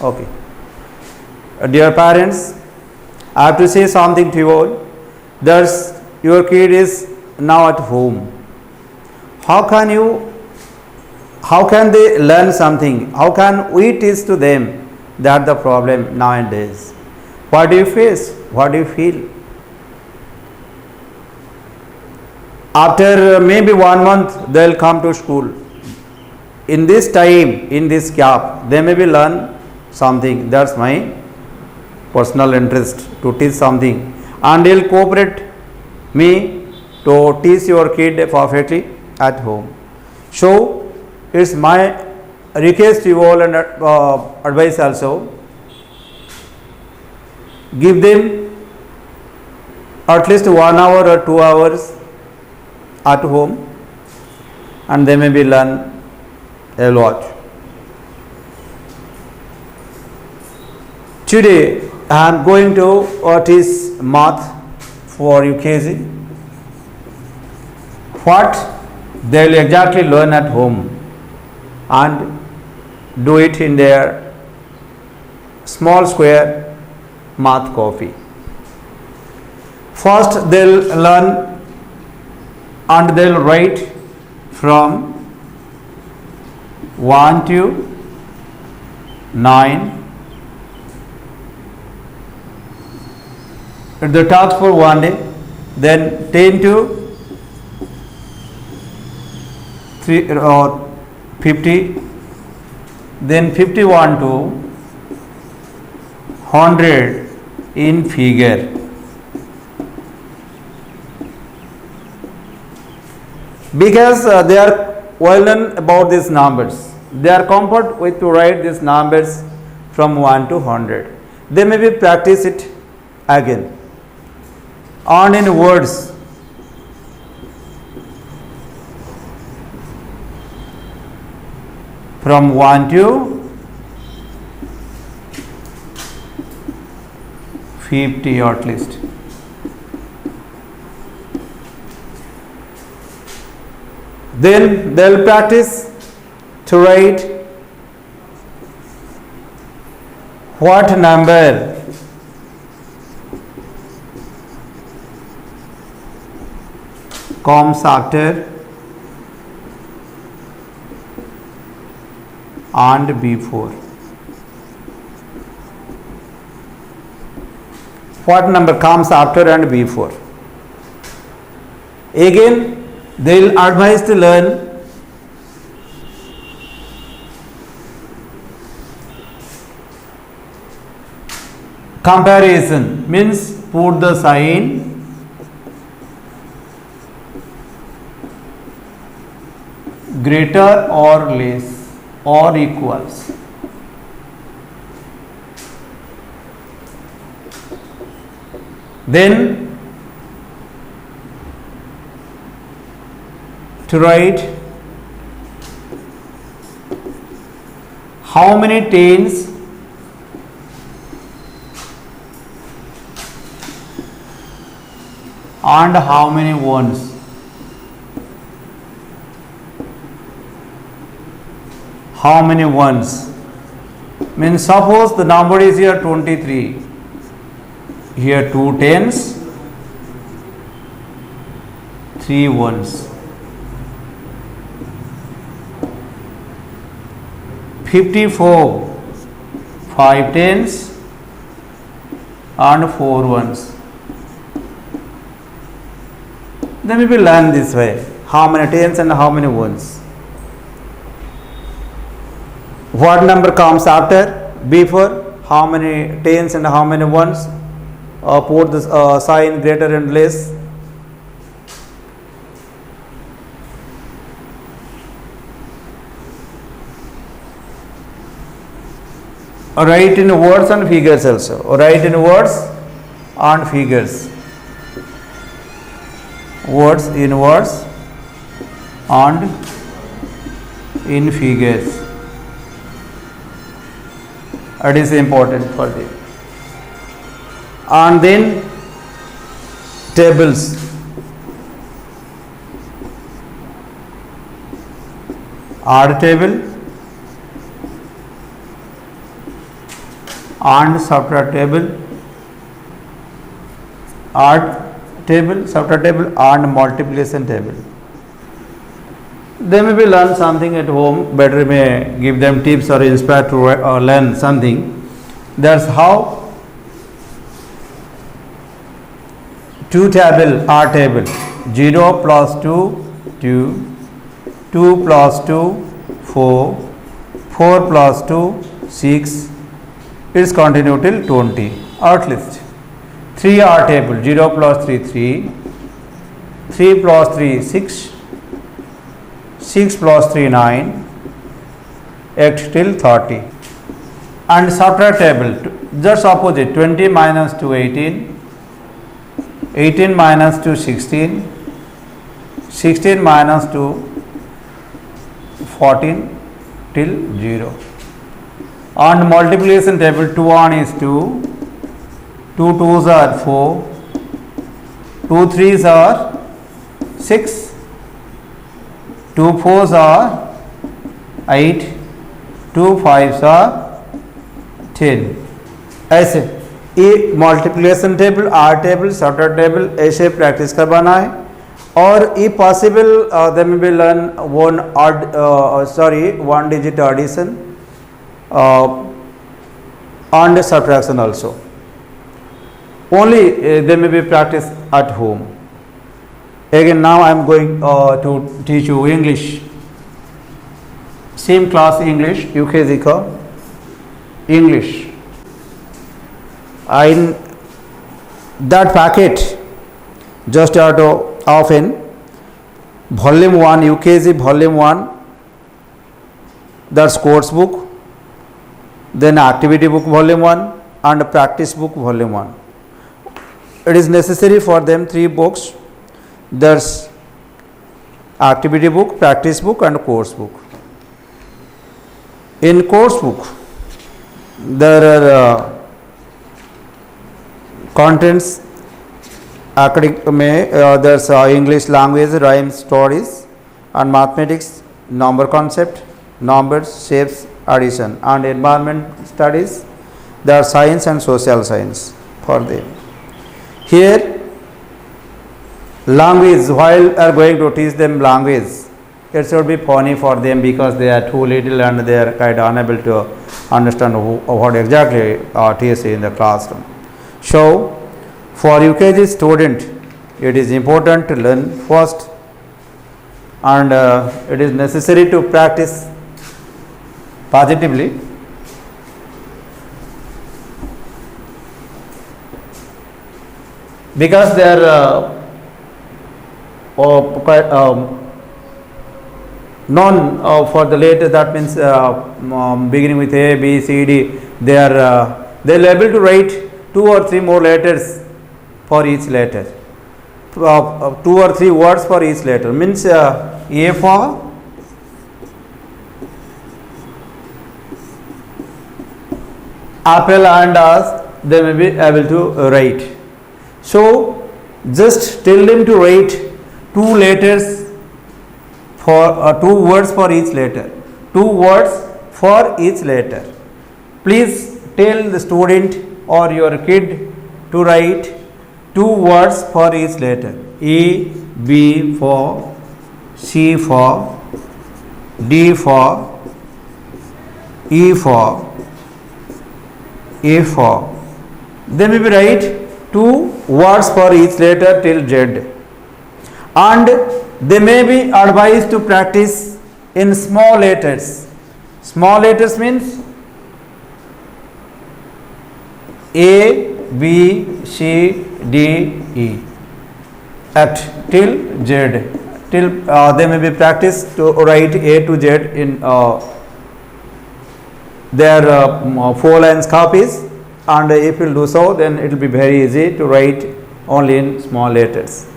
Okay. Dear parents, I have to say something to you all. Thus, your kid is now at home. How can you? How can they learn something? How can we teach to them? That the problem nowadays. What do you face? What do you feel? After maybe 1 month, they will come to school. In this time, in this gap, they maybe learn something. That's my personal interest to teach something, and they'll cooperate me to teach your kid perfectly at home. So it's my request to you all and advice also. Give them at least 1 hour or 2 hours at home, and they maybe learn a lot. Today I am going to teach math for UKG. What they will exactly learn at home and do it in their small square math copy. First they will learn and they will write from 1 to 9. At the task for 1 day, then 10 to 3 or 50, then 51 to 100 in figure. Because they are well known about these numbers, they are comfort with to write these numbers from 1 to 100. They maybe practice it again. And in words, from 1 to 50 or at least. Then they will practice to write what number comes after and before. What number comes after and before. Again, they will advise to learn comparison, means put the sign greater or less or equals. Then to write how many tens and how many ones. How many ones? Means suppose the number is here 23. Here 2 tens, 3 ones. 54, 5 tens and 4 ones. Then we will learn this way. How many tens and how many ones. What number comes after, before, how many tens and how many ones. Put the sign greater and less. Write in words and figures also. Write in words and figures. Words in words and in figures. It is important for them. And then tables. Odd table, and subtract table, add table, subtract table and multiplication table. They may be learn something at home, better may give them tips or inspire to learn something. That's how 2 table, R table, 0 plus 2, 2, 2 plus 2, 4, 4 plus 2, 6, it's continue till 20, at least. 3 R table, 0 plus 3, 3, 3 plus 3, 6, 6 plus 3, 9, 8 till 30. And subtract table, just opposite, 20 minus 2, 18, 18 minus 2, 16, 16 minus 2, 14 till 0. On multiplication table, 2 1 is 2, 2 2s are 4, 2 3s are 6, 2 4s are 8, 2 5s are 10. ऐसे ये multiplication table, आर टेबल, subtract table ऐसे practice करवाना है. और ये possible दे में बी learn one digit addition and subtraction also. Only they may be practiced at home. Again, now I am going to teach you English. Same class English, UKG ka English. In that packet, just often volume 1, UKG volume 1, that's course book, then activity book volume 1 and practice book volume 1. It is necessary for them 3 books. There's activity book, practice book and course book. In course book, there are contents academic में there's English language, rhymes, stories and mathematics, number concept, numbers, shapes, addition and environment studies. There are science and social science for them. Here language, while are going to teach them language, it should be funny for them because they are too little and they are kind of unable to understand what exactly teach in the classroom. So for UKG student, it is important to learn first and it is necessary to practice positively. Because they are known for the letter, that means beginning with A, B, C, D, they are able to write 2 or 3 more letters for each letter, 2 or 3 words for each letter, means A for apple and as they may be able to write. So just tell them to write 2 letters for 2 words for each letter, 2 words for each letter. Please tell the student or your kid to write 2 words for each letter. A, B for, C for, D for, E for, A for. They may be write 2 words for each letter till Z. And they may be advised to practice in small letters. Small letters means A, B, C, D, E at till Z. Till they may be practiced to write A to Z in their 4 lines copies, and if you do so, then it will be very easy to write only in small letters.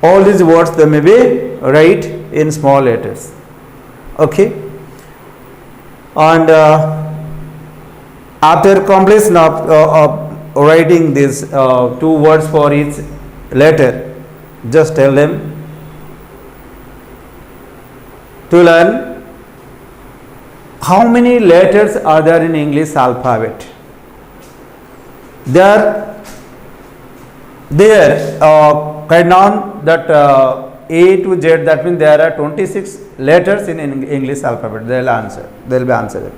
All these words they may be write in small letters. Okay, and after completion of writing these 2 words for each letter, just tell them to learn how many letters are there in English alphabet. There can noun that A to Z, that means there are 26 letters in English alphabet. They will be answered.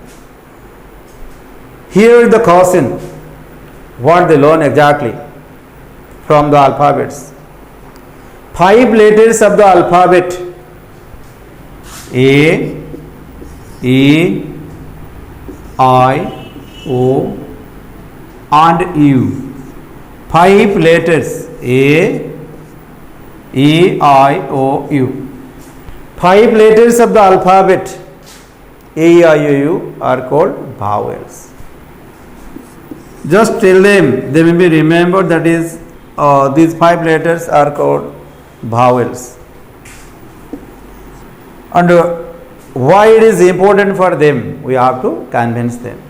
Here is the question, what they learn exactly from the alphabets. 5 letters of the alphabet: A, E, I, O and U. 5 letters: A, E, I, O, U. 5 letters of the alphabet A, E, I, O, U are called vowels. Just tell them, they will be remembered, that is these 5 letters are called vowels. And why it is important for them, we have to convince them.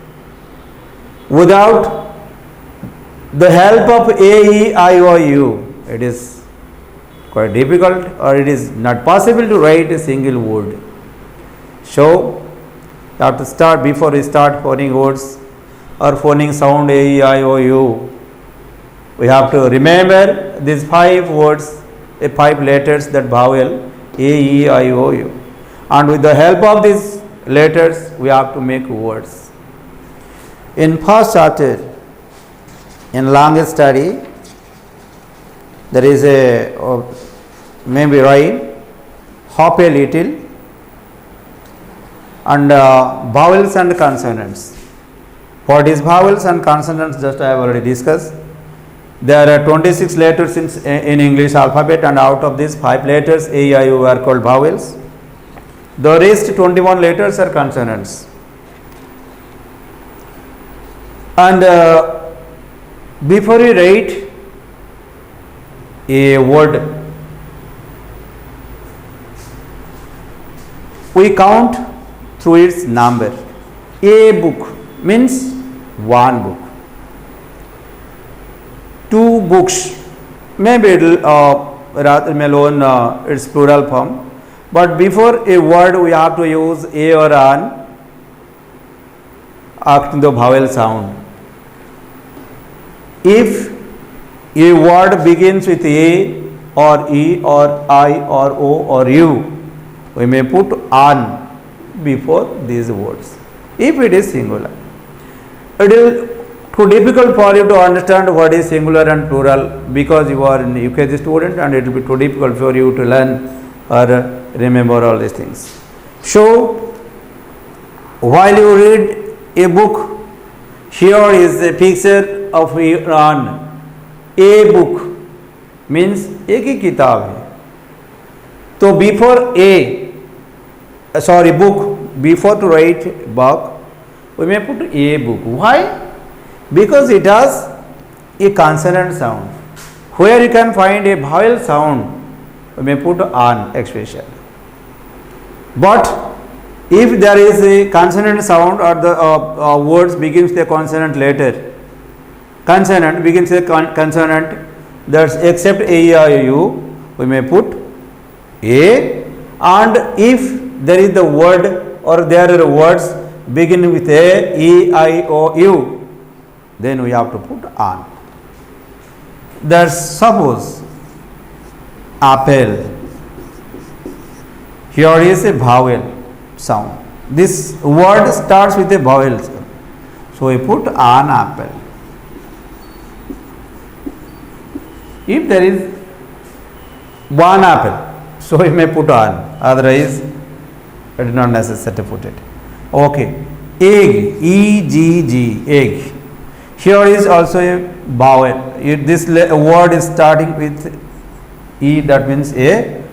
Without the help of A, E, I, O, U, it is quite difficult, or it is not possible to write a single word. So, you have to start, before we start phoning words or phoning sound A, E, I, O, U, we have to remember these 5 words, 5 letters, that vowel A, E, I, O, U. And with the help of these letters, we have to make words. In first chapter, in language study, there is a maybe rhyme, hop a little, and vowels and consonants. What is vowels and consonants? Just I have already discussed. There are 26 letters in English alphabet, and out of these 5 letters A, E, I, O are called vowels. The rest 21 letters are consonants. And before we write a word, we count through its number. A book means 1 book. 2 books, maybe it will rather alone its plural form, but before a word we have to use A or an after the vowel sound. If a word begins with A or E or I or O or U, we may put an before these words, if it is singular. It is too difficult for you to understand what is singular and plural, because you are an UKG student, and it will be too difficult for you to learn or remember all these things. So, while you read a book, here is a picture of an A book, means एक ही किताब है. तो before book, before to write book, we may put A book. Why? Because it has a consonant sound. Where you can find a vowel sound, we may put an expression. But if there is a consonant sound, or the words begins with a consonant letter, consonant begins with a consonant, that's except A, E, I, O, U, we may put A. And if there is the word, or there are words beginning with A, E, I, O, U, then we have to put an. There's suppose apple. Here is a vowel sound. This word starts with a vowel, so we put an apple. If there is 1 apple, so we may put an, otherwise it is not necessary to put it. Okay, egg, E-G-G, egg. Here is also a vowel. This word is starting with E, that means a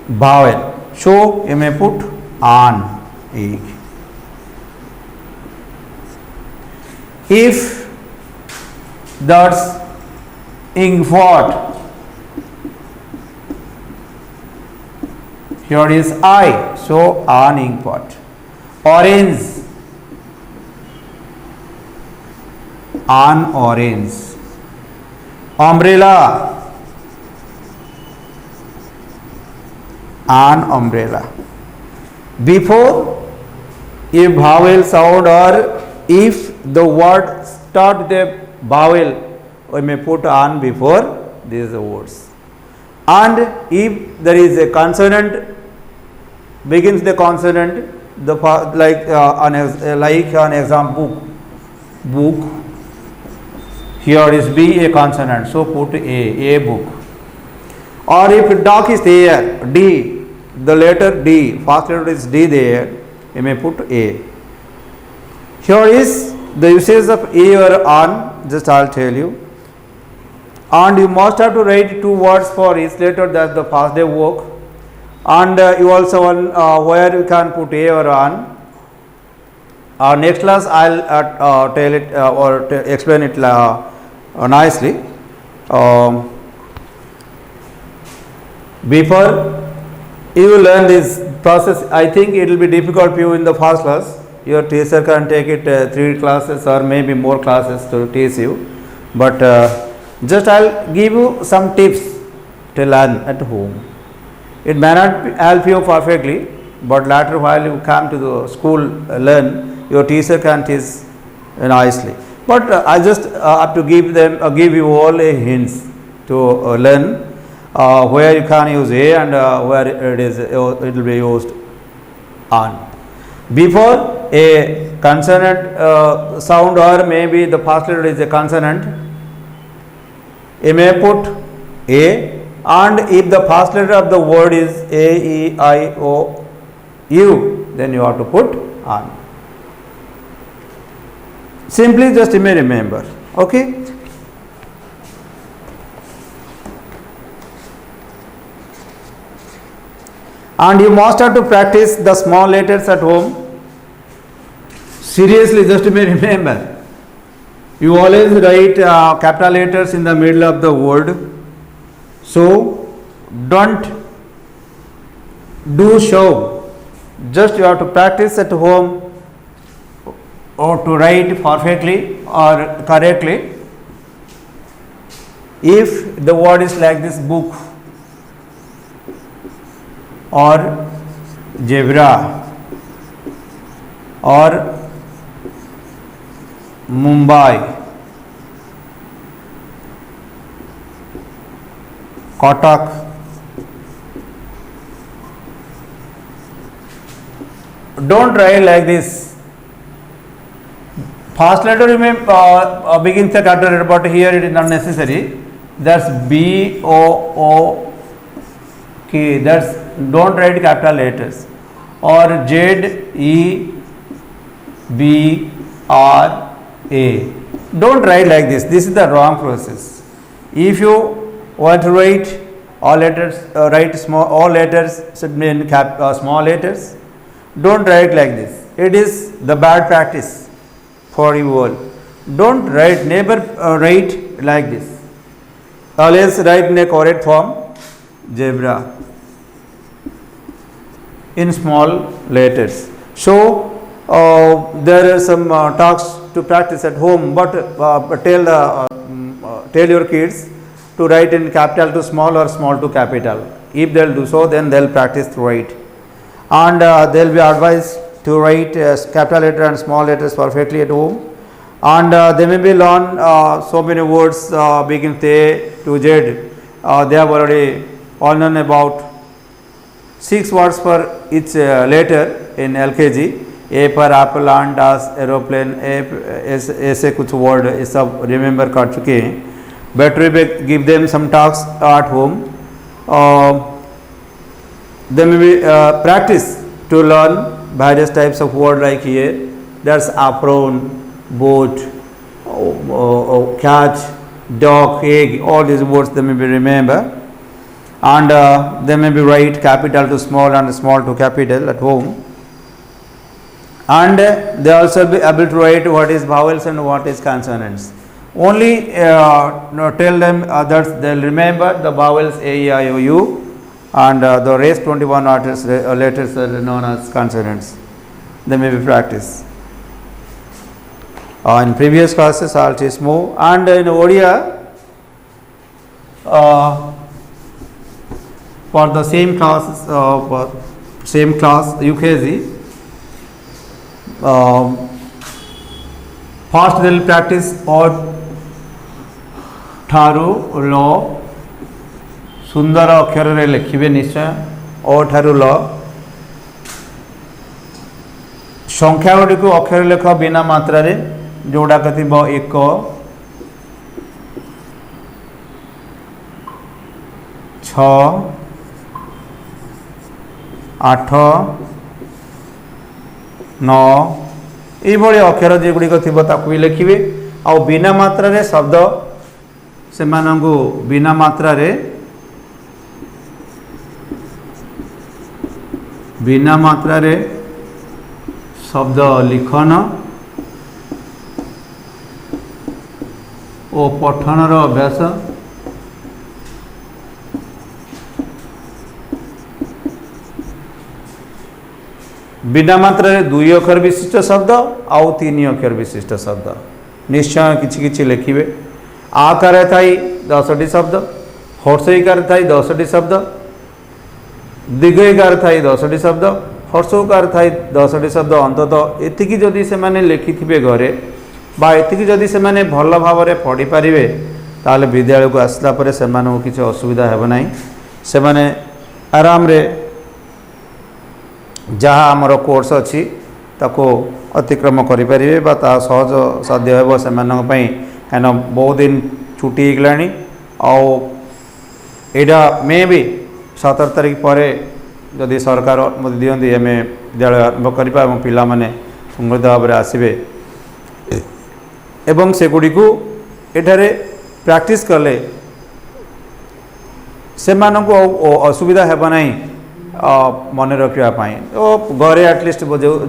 vowel. So you may put an, egg. If that's inkpot, here is I, so an inkpot. Orange, an orange. Umbrella, an umbrella. Before a vowel sound, or if the word start with a vowel, we may put an before these words. And if there is a consonant, begins the consonant, the like an example, book. Here is B, a consonant, so put a book. Or if duck is there, D, the letter D, first letter is D there, you may put A. Here is the usage of A or an, just I will tell you. And you must have to write 2 words for each letter, that's the past day work. And you also want where you can put A or an. Next class I will tell it or explain it nicely. Before you will learn this process, I think it will be difficult for you in the first class. Your teacher can take it 3 classes or maybe more classes to teach you. But just I will give you some tips to learn at home. It may not help you perfectly, but later while you come to the school learn, your teacher can teach nicely. But I just have to give you all a hints to learn where you can use A and where it will be used on. Before a consonant sound or maybe the first letter is a consonant, you may put A, and if the first letter of the word is A, E, I, O, U, then you have to put on. Simply just you may remember. Okay. And you must have to practice the small letters at home. Seriously, just you may remember. You always write capital letters in the middle of the word. So don't do show. Just you have to practice at home or to write perfectly or correctly. If the word is like this, book or zebra or Mumbai, Kotak, don't write like this. First letter you may begin the capital letter, but here it is not necessary. That's B, O, O, K. That's don't write capital letters. Or Z, E, B, R, A. Don't write like this. This is the wrong process. If you want to write all letters, write small. All letters should be in small letters. Don't write like this. It is the bad practice for you all. Don't write. Never write like this. Always write in a correct form. Zebra in small letters. So there are some talks to practice at home, but tell your kids to write in capital to small or small to capital. If they'll do so, then they'll practice to write, and they'll be advised to write capital letter and small letters perfectly at home. And they may be learn so many words begin A to Z. They have already all known about 6 words for each letter in LKG. A पर apple, ant, as, aeroplane, ऐसे कुछ word ये सब remember कर चुके हैं. Better give them some talks at home. They may be practice to learn various types of word like here. There's apron, boat, catch, dog, egg. All these words they may be remember. And they may be write capital to small and small to capital at home. And they also be able to write what is vowels and what is consonants. Only tell them that they'll remember the vowels A, E, I, O, U, and the rest 21 letters are known as consonants. They may be practiced. In previous classes I'll teach more. And in Odia, for the same classes, UKG, first they will practice odd ଠାରୁ ଲ ସୁନ୍ଦର ଅକ୍ଷରରେ ଲେଖିବେ ନିଶ୍ଚୟ ଅ ଠାରୁ ଲ ସଂଖ୍ୟା ଗୁଡ଼ିକୁ ଅକ୍ଷର ଲେଖ ବିନା ମାତ୍ରାରେ ଯୋଉଟାକ ଥିବ 1 6 8 9 এইভাবে অক্ষর যেগুড়িক থিব তাকে भी লিখিবে আর বিনা মাত্রারে শব্দ সেমানঙ্কু বিনা মাত্রারে শব্দ লিখন ও পঠনর অভ্যাস बिना मात्रा 2 अक्षर विशिष्ट शब्द आउ 3 अक्षर विशिष्ट शब्द निश्चय किछि लिखिबे आकार थाई 10टी शब्द हर्षईकार थाई 10टी शब्द दीर्घईकार थाई 10टी शब्द हर्षकार थाई 10टी शब्द अंततः एतिकी जदि से माने लिखिथिबे घरे बा एतिकी जदि से माने भल भावरे पढ़ी पारिबे ताले विद्यालय को आसला परे से माने किछि असुविधा हेबो नाही से माने आराम रे जहाँ आमर कोर्स अच्छी ताको अतिक्रम करें बा सहज साध्य हे से कहीं बहुत दिन छुट्टी होगलानी आईटा मे भी 17 तारीख पर जदि सरकार मत दिखती आम विद्यालय आरंभ करवा पिला माने समृद्ध भाव में आसवे एवं सेगुड़ी को एठारे प्रैक्टिस कले से असुविधा हेब नहीं मन रखापी तो घरे एटलिस्ट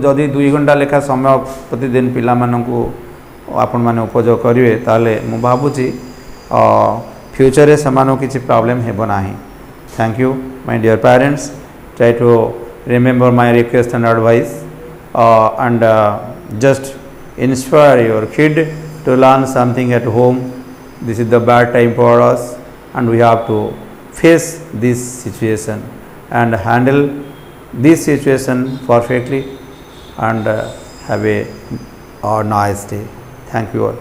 जदि 2 घंटा लेखा समय प्रतिदिन पिला मानू आपण मैंने उपयोग करेंगे ताले मु भावुची फ्यूचर से किसी प्रॉब्लम हेब नाही। Thank you my dear parents try to remember my request and advice and just inspire your kid to learn something at home. This is the bad time for us and we have to face this situation and handle this situation perfectly and have a nice day. Thank you all.